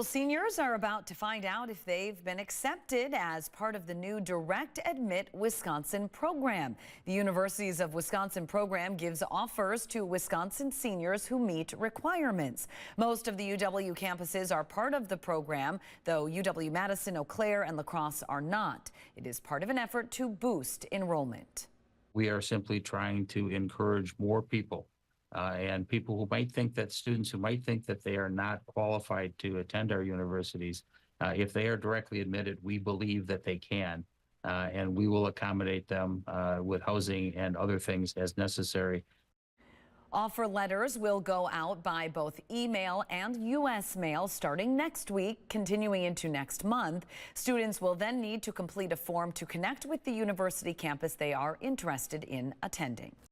Well, seniors are about to find out if they've been accepted as part of the new Direct Admit Wisconsin program. The Universities of Wisconsin program gives offers to Wisconsin seniors who meet requirements. Most of the UW campuses are part of the program, though UW-Madison, Eau Claire, and La Crosse are not. It is part of an effort to boost enrollment. We are simply trying to encourage more people and people who might think that students who might think that they are not qualified to attend our universities. If they are directly admitted, we believe that they can, and we will accommodate them with housing and other things as necessary. Offer letters will go out by both email and U.S. mail starting next week, continuing into next month. Students will then need to complete a form to connect with the university campus they are interested in attending.